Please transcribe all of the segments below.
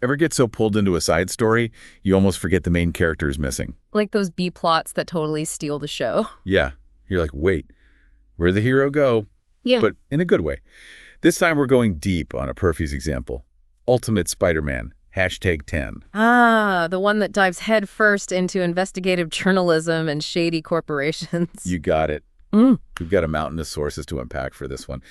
Ever get so pulled into a side story, you almost forget the main character is missing? Like those B plots that totally steal the show. Yeah. You're like, wait, where'd the hero go? Yeah. But in a good way. This time we're going deep on a Perfy's example. Ultimate Spider-Man, #10. Ah, the one that dives headfirst into investigative journalism and shady corporations. You got it. Mm. We've got a mountain of sources to unpack for this one.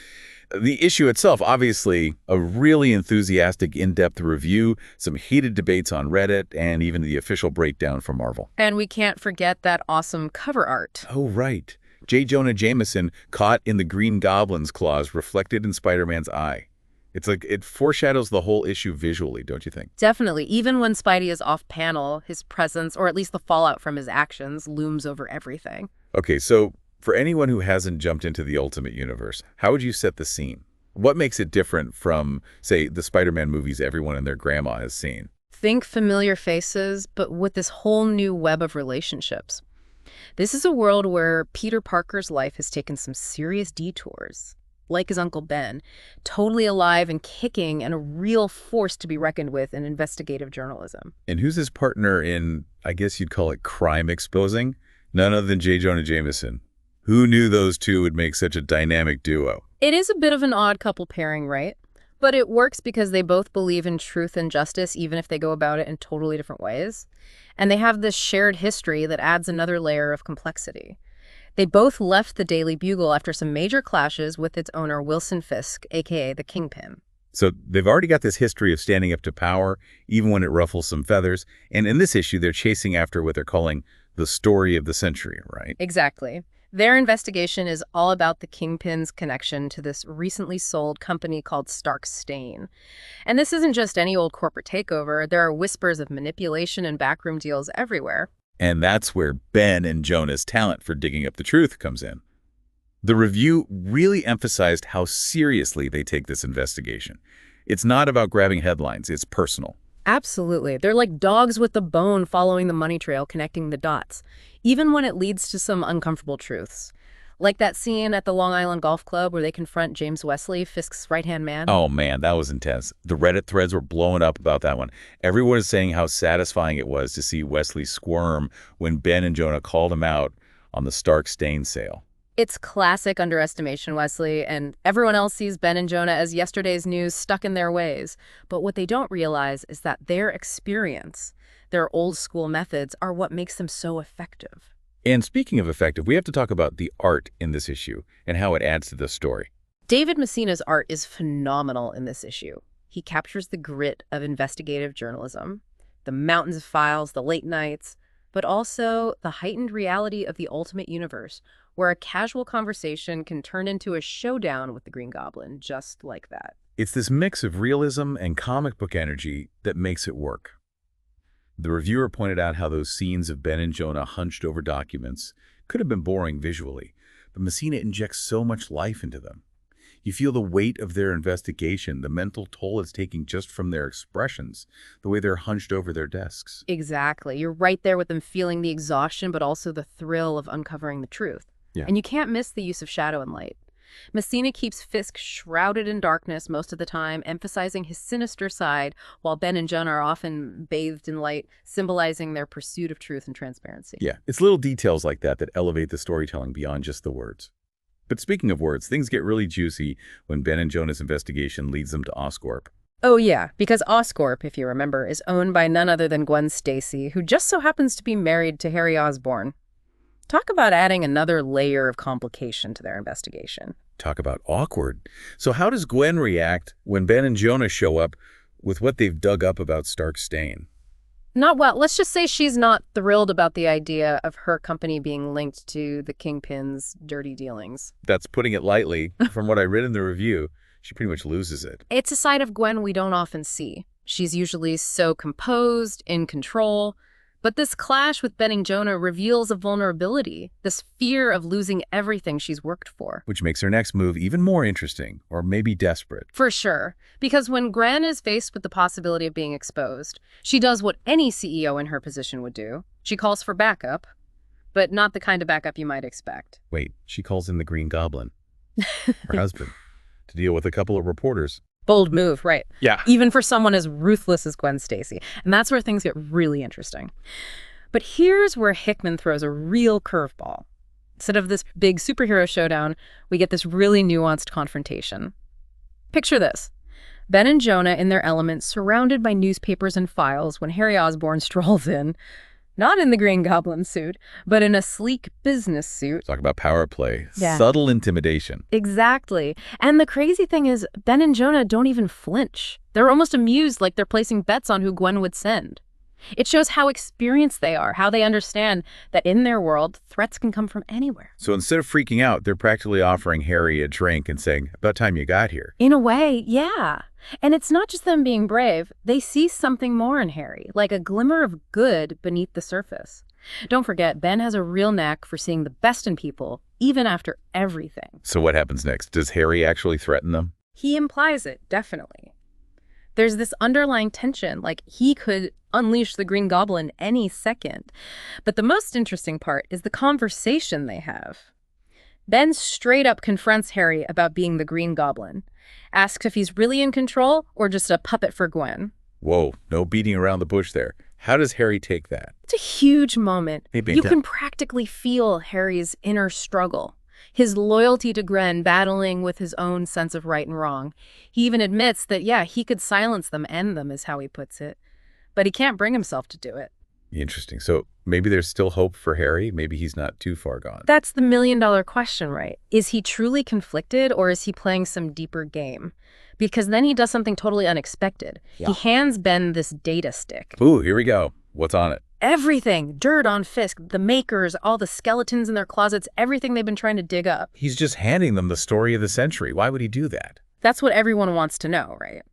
The issue itself, obviously, a really enthusiastic, in-depth review, some heated debates on Reddit, and even the official breakdown from Marvel. And we can't forget that awesome cover art. Oh, right. Jonah Jameson caught in the Green Goblin's claws reflected in Spider-Man's eye. It's like it foreshadows the whole issue visually, don't you think? Definitely. Even when Spidey is off-panel, his presence, or at least the fallout from his actions, looms over everything. Okay, so for anyone who hasn't jumped into the Ultimate Universe, how would you set the scene? What makes it different from, say, the Spider-Man movies everyone and their grandma has seen? Think familiar faces, but with this whole new web of relationships. This is a world where Peter Parker's life has taken some serious detours. Like his Uncle Ben, totally alive and kicking and a real force to be reckoned with in investigative journalism. And who's his partner in, I guess you'd call it crime exposing? None other than Jonah Jameson. Who knew those two would make such a dynamic duo? It is a bit of an odd couple pairing, right? But it works because they both believe in truth and justice, even if they go about it in totally different ways. And they have this shared history that adds another layer of complexity. They both left the Daily Bugle after some major clashes with its owner, Wilson Fisk, a.k.a. the Kingpin. So they've already got this history of standing up to power, even when it ruffles some feathers. And in this issue, they're chasing after what they're calling the story of the century, right? Exactly. Their investigation is all about the Kingpin's connection to this recently sold company called Stark Stain. And this isn't just any old corporate takeover. There are whispers of manipulation and backroom deals everywhere. And that's where Ben and Jonah's talent for digging up the truth comes in. The review really emphasized how seriously they take this investigation. It's not about grabbing headlines, it's personal. Absolutely. They're like dogs with the bone following the money trail, connecting the dots, even when it leads to some uncomfortable truths. Like that scene at the Long Island Golf Club where they confront James Wesley, Fisk's right-hand man. Oh man, that was intense. The Reddit threads were blowing up about that one. Everyone is saying how satisfying it was to see Wesley squirm when Ben and Jonah called him out on the Stark Stain sale. It's classic underestimation, Wesley, and everyone else sees Ben and Jonah as yesterday's news stuck in their ways. But what they don't realize is that their experience, their old-school methods, are what makes them so effective. And speaking of effective, we have to talk about the art in this issue and how it adds to the story. David Messina's art is phenomenal in this issue. He captures the grit of investigative journalism, the mountains of files, the late nights, but also the heightened reality of the Ultimate Universe, where a casual conversation can turn into a showdown with the Green Goblin, just like that. It's this mix of realism and comic book energy that makes it work. The reviewer pointed out how those scenes of Ben and Jonah hunched over documents could have been boring visually, but Messina injects so much life into them. You feel the weight of their investigation, the mental toll it's taking just from their expressions, the way they're hunched over their desks. Exactly. You're right there with them feeling the exhaustion, but also the thrill of uncovering the truth. Yeah. And you can't miss the use of shadow and light. Messina keeps Fisk shrouded in darkness most of the time, emphasizing his sinister side, while Ben and Jonah are often bathed in light, symbolizing their pursuit of truth and transparency. Yeah, it's little details like that that elevate the storytelling beyond just the words. But speaking of words, things get really juicy when Ben and Jonah's investigation leads them to Oscorp. Oh yeah, because Oscorp, if you remember, is owned by none other than Gwen Stacy, who just so happens to be married to Harry Osborn. Talk about adding another layer of complication to their investigation. Talk about awkward. So how does Gwen react when Ben and Jonah show up with what they've dug up about Stark Stain? Not well. Let's just say she's not thrilled about the idea of her company being linked to the Kingpin's dirty dealings. That's putting it lightly. From what I read in the review, she pretty much loses it. It's a side of Gwen we don't often see. She's usually so composed, in control. But this clash with Ben and Jonah reveals a vulnerability, this fear of losing everything she's worked for. Which makes her next move even more interesting, or maybe desperate. For sure. Because when Gwen is faced with the possibility of being exposed, she does what any CEO in her position would do. She calls for backup, but not the kind of backup you might expect. Wait, she calls in the Green Goblin, her husband, to deal with a couple of reporters. Bold move, right? Yeah. Even for someone as ruthless as Gwen Stacy. And that's where things get really interesting. But here's where Hickman throws a real curveball. Instead of this big superhero showdown, we get this really nuanced confrontation. Picture this. Ben and Jonah in their element, surrounded by newspapers and files when Harry Osborn strolls in, not in the Green Goblin suit, but in a sleek business suit. Talk about power play. Yeah. Subtle intimidation. Exactly. And the crazy thing is, Ben and Jonah don't even flinch. They're almost amused, like they're placing bets on who Gwen would send. It shows how experienced they are, how they understand that in their world, threats can come from anywhere. So instead of freaking out, they're practically offering Harry a drink and saying, about time you got here. In a way, yeah. And it's not just them being brave. They see something more in Harry, like a glimmer of good beneath the surface. Don't forget, Ben has a real knack for seeing the best in people, even after everything. So what happens next? Does Harry actually threaten them? He implies it, definitely. There's this underlying tension, like he could unleash the Green Goblin any second. But the most interesting part is the conversation they have. Ben straight up confronts Harry about being the Green Goblin, asks if he's really in control or just a puppet for Gwen. Whoa, no beating around the bush there. How does Harry take that? It's a huge moment. Maybe You can practically feel Harry's inner struggle. His loyalty to Gwen battling with his own sense of right and wrong. He even admits that, yeah, he could silence them, end them, is how he puts it. But he can't bring himself to do it. Interesting. So maybe there's still hope for Harry. Maybe he's not too far gone. That's the million-dollar question, right? Is he truly conflicted, or is he playing some deeper game? Because then he does something totally unexpected. Yeah. He hands Ben this data stick. Ooh, here we go. What's on it? Everything. Dirt on Fisk, the makers, all the skeletons in their closets, everything they've been trying to dig up. He's just handing them the story of the century. Why would he do that? That's what everyone wants to know, right?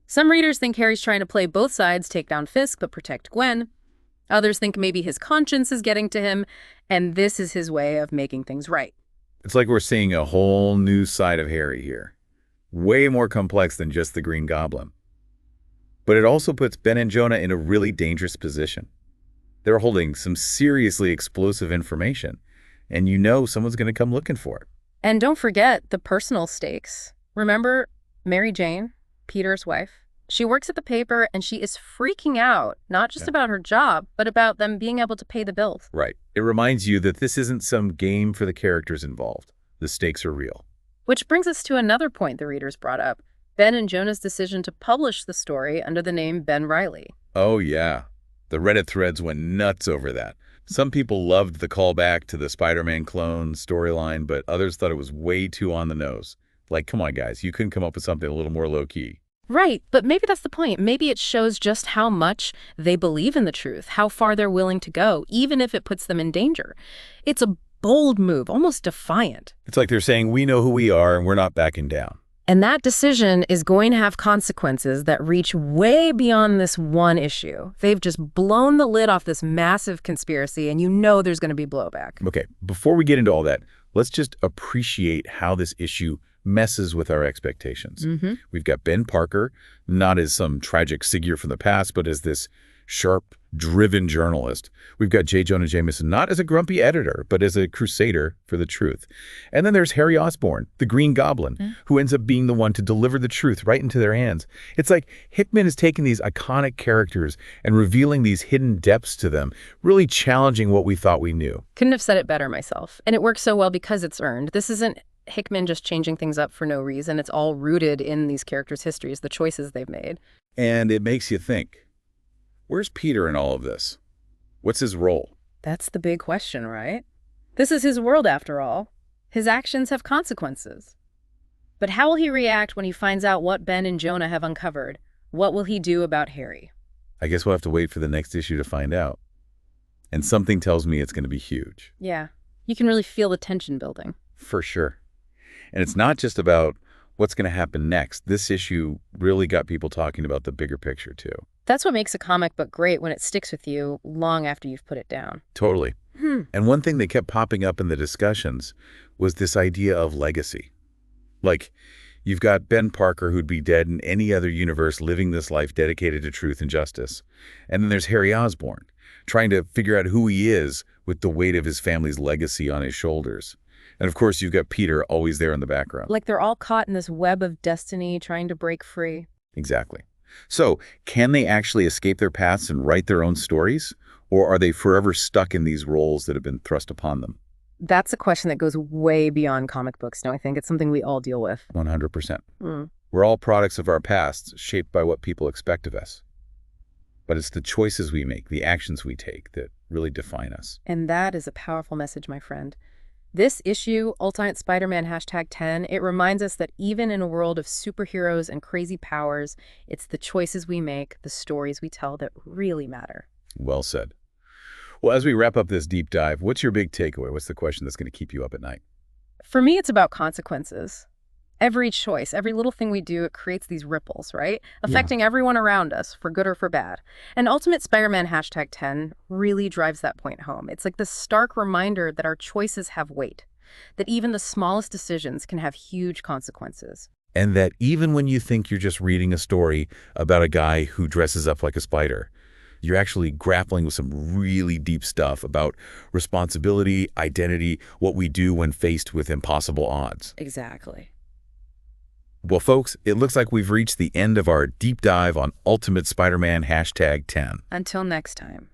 Some readers think Harry's trying to play both sides, take down Fisk, but protect Gwen. Others think maybe his conscience is getting to him, and this is his way of making things right. It's like we're seeing a whole new side of Harry here. Way more complex than just the Green Goblin. But it also puts Ben and Jonah in a really dangerous position. They're holding some seriously explosive information, and you know someone's going to come looking for it. And don't forget the personal stakes. Remember Mary Jane, Peter's wife? She works at the paper, and she is freaking out, not just about her job, but about them being able to pay the bills. Right. It reminds you that this isn't some game for the characters involved. The stakes are real. Which brings us to another point the readers brought up. Ben and Jonah's decision to publish the story under the name Ben Reilly. Oh, yeah. The Reddit threads went nuts over that. Some people loved the callback to the Spider-Man clone storyline, but others thought it was way too on the nose. Like, come on, guys, you couldn't come up with something a little more low-key. Right, but maybe that's the point. Maybe it shows just how much they believe in the truth, how far they're willing to go, even if it puts them in danger. It's a bold move, almost defiant. It's like they're saying, we know who we are and we're not backing down. And that decision is going to have consequences that reach way beyond this one issue. They've just blown the lid off this massive conspiracy, and you know there's going to be blowback. Okay, before we get into all that, let's just appreciate how this issue messes with our expectations. We've got Ben Parker, not as some tragic figure from the past, but as this sharp, driven journalist. We've got Jonah Jameson, not as a grumpy editor, but as a crusader for the truth. And then there's Harry Osborn, the Green Goblin, who ends up being the one to deliver the truth right into their hands. It's like Hickman is taking these iconic characters and revealing these hidden depths to them, really challenging what we thought we knew. Couldn't have said it better myself. And it works so well because it's earned. This isn't Hickman just changing things up for no reason. It's all rooted in these characters' histories, the choices they've made. And it makes you think, where's Peter in all of this? What's his role? That's the big question, right? This is his world, after all. His actions have consequences. But how will he react when he finds out what Ben and Jonah have uncovered? What will he do about Harry? I guess we'll have to wait for the next issue to find out. And something tells me it's going to be huge. Yeah, you can really feel the tension building. For sure. And it's not just about what's going to happen next. This issue really got people talking about the bigger picture, too. That's what makes a comic book great, when it sticks with you long after you've put it down. Totally. And one thing that kept popping up in the discussions was this idea of legacy. Like, you've got Ben Parker, who'd be dead in any other universe, living this life dedicated to truth and justice. And then there's Harry Osborn, trying to figure out who he is with the weight of his family's legacy on his shoulders. And of course, you've got Peter always there in the background. Like they're all caught in this web of destiny trying to break free. Exactly. So, can they actually escape their paths and write their own stories? Or are they forever stuck in these roles that have been thrust upon them? That's a question that goes way beyond comic books, don't I think? It's something we all deal with. 100%. Mm. We're all products of our pasts, shaped by what people expect of us. But it's the choices we make, the actions we take, that really define us. And that is a powerful message, my friend. This issue, Ultimate Spider-Man #10, it reminds us that even in a world of superheroes and crazy powers, it's the choices we make, the stories we tell that really matter. Well said. Well, as we wrap up this deep dive, what's your big takeaway? What's the question that's going to keep you up at night? For me, it's about consequences. Every choice, every little thing we do, it creates these ripples, right? Affecting everyone around us, for good or for bad. And Ultimate Spider-Man #10 really drives that point home. It's like the stark reminder that our choices have weight, that even the smallest decisions can have huge consequences. And that even when you think you're just reading a story about a guy who dresses up like a spider, you're actually grappling with some really deep stuff about responsibility, identity, what we do when faced with impossible odds. Exactly. Well, folks, it looks like we've reached the end of our deep dive on Ultimate Spider-Man #10. Until next time.